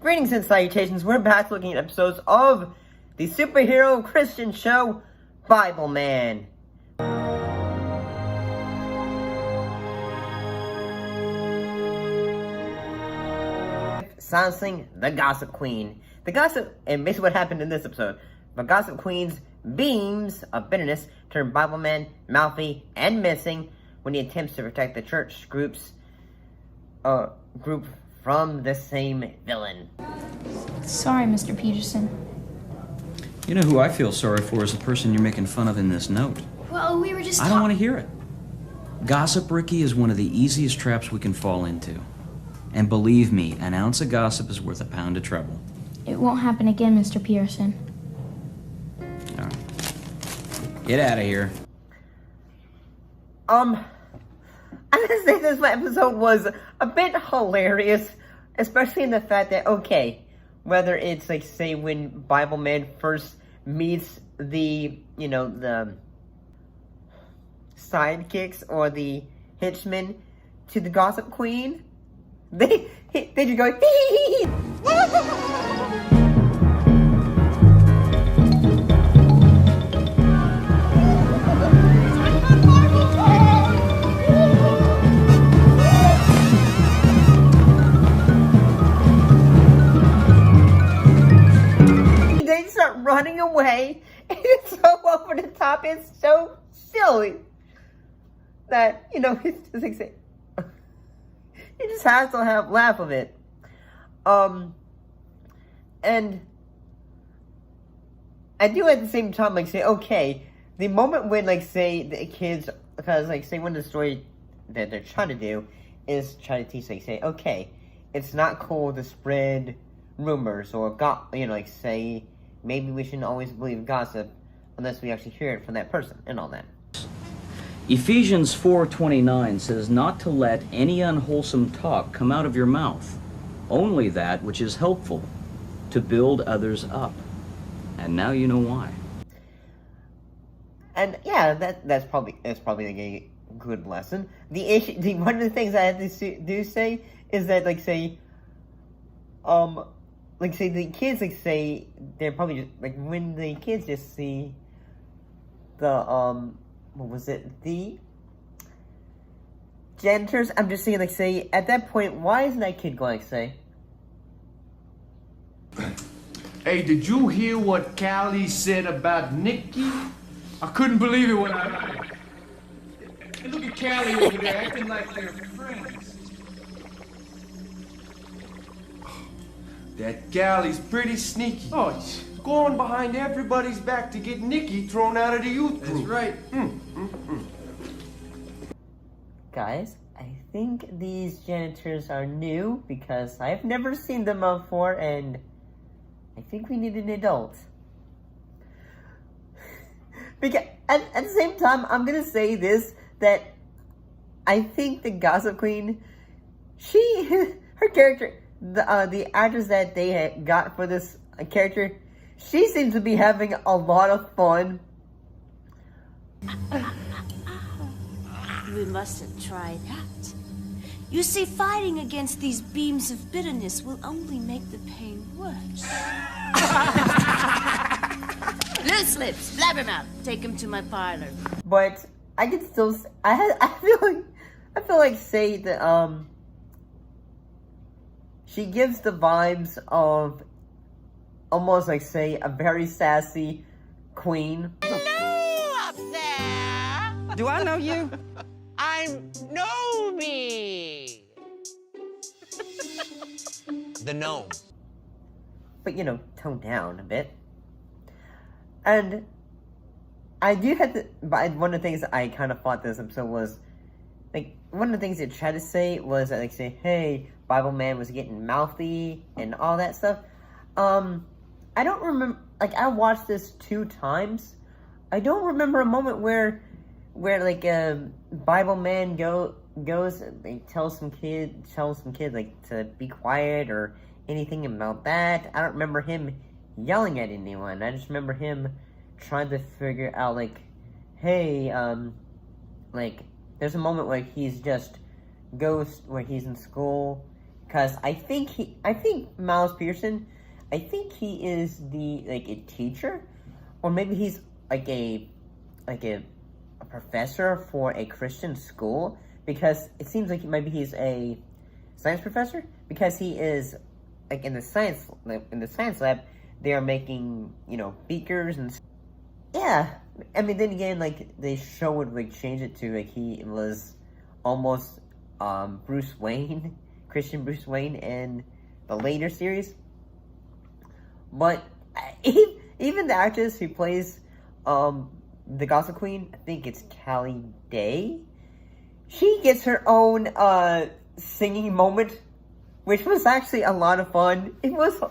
Greetings and salutations. We're back looking at episodes of the superhero Christian show, Bibleman. Silencing the Gossip Queen. And basically what happened in this episode, the Gossip Queen's beams of bitterness turn Bibleman mouthy and missing when he attempts to protect the church group from the same villain. Sorry, Mr. Peterson. You know who I feel sorry for is the person you're making fun of in this note. Well, we were just I don't want to hear it. Gossip Ricky is one of the easiest traps we can fall into. And believe me, an ounce of gossip is worth a pound of trouble. It won't happen again, Mr. Peterson. All right. Get out of here. I'm gonna say this episode was a bit hilarious, especially in the fact that, okay, whether it's like, say, when Bibleman first meets the, the sidekicks or the henchmen to the Gossip Queen, they just go, hee hee hee. They start running away, and it's so over the top, it's so silly that, it's just like, you just have to laugh of it. And I do at the same time, say, okay, the moment when, say, the kids, because, say, one of the story that they're trying to do is try to teach, say, okay, it's not cool to spread rumors or, say, maybe we shouldn't always believe gossip unless we actually hear it from that person and all that. Ephesians 4:29 says not to let any unwholesome talk come out of your mouth, only that which is helpful to build others up. And now you know why. And yeah, that's probably like a good lesson. One of the things I have to say is that say the kids they're probably just when the kids just see the the janitors, I'm just saying at that point, why isn't that kid going say, hey, did you hear what Callie said about Nikki? I couldn't believe it when I heard it. And look at Callie over there acting like they're friends. That Callie's pretty sneaky. Oh, going behind everybody's back to get Nikki thrown out of the youth group. That's right. Guys, I think these janitors are new because I've never seen them before, and I think we need an adult. Because at the same time, I'm gonna say this, that I think the Gossip Queen, her character, the actress that they got for this character, she seems to be having a lot of fun. We mustn't try that. You see, fighting against these beams of bitterness will only make the pain worse. Loose lips, blabbermouth, take him to my parlor. But I can still, I feel like say that she gives the vibes of almost say a very sassy queen. Hello up there! Do I know you? I'm Nomi! The gnome. But tone down a bit. And I do have to, but one of the things I kind of thought this episode was, one of the things they tried to say was that, say, hey, Bibleman was getting mouthy and all that stuff. I don't remember, I watched this 2 times. I don't remember a moment where Bibleman goes and tells some kid to be quiet or anything about that. I don't remember him yelling at anyone. I just remember him trying to figure out hey, there's a moment where he's just where he's in school, because I think Miles Pearson, I think he is a teacher, or maybe he's like a professor for a Christian school, because it seems like maybe he's a science professor, because he is like in the science lab they are making beakers and yeah. I mean, then again, like they would change it to he was almost Bruce Wayne, Christian Bruce Wayne in the later series. But even the actress who plays the Gossip Queen, I think it's Callie Day, she gets her own singing moment, which was actually a lot of fun. It was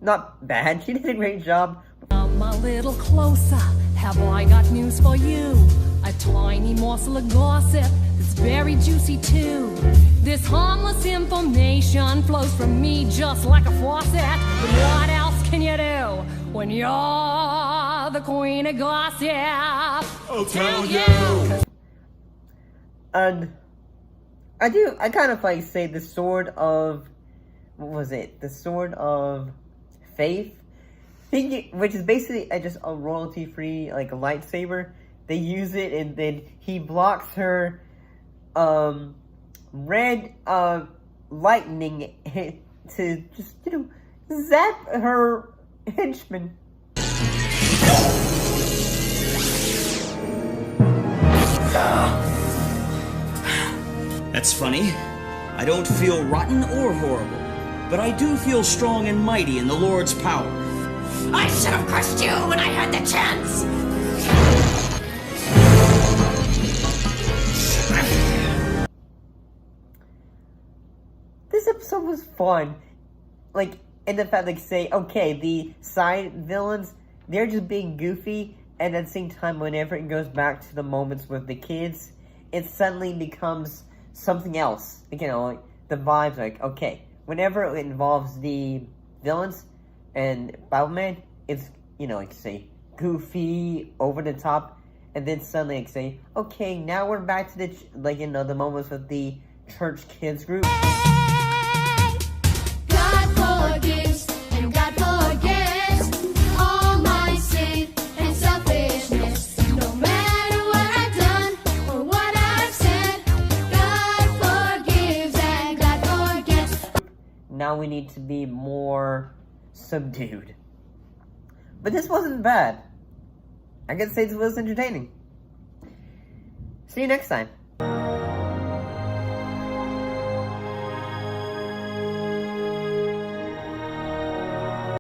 not bad. She did a great job. Come a little closer, have I got news for you? A tiny morsel of gossip that's very juicy too. This harmless information flows from me just like a faucet. But what else can you do when you're the queen of gossip? I'll tell you. And I kind of say the sword of, what was it? The sword of faith, which is basically just a royalty-free a lightsaber. They use it, and then he blocks her red lightning to just zap her henchman. That's funny. I don't feel rotten or horrible, but I do feel strong and mighty in the Lord's power. I should have crushed you when I had the chance! This episode was fun. In the fact, say, okay, the side villains, they're just being goofy, and at the same time, whenever it goes back to the moments with the kids, it suddenly becomes something else. The vibes, okay, whenever it involves the villains and Bibleman, it's, say, goofy, over the top, and then suddenly, say, okay, now we're back to the, the moments with the church kids group. God forgives and God forgets all my sin and selfishness. No matter what I've done or what I've said, God forgives and God forgets. Now we need to be more subdued. But this wasn't bad. I can say this was entertaining. See you next time.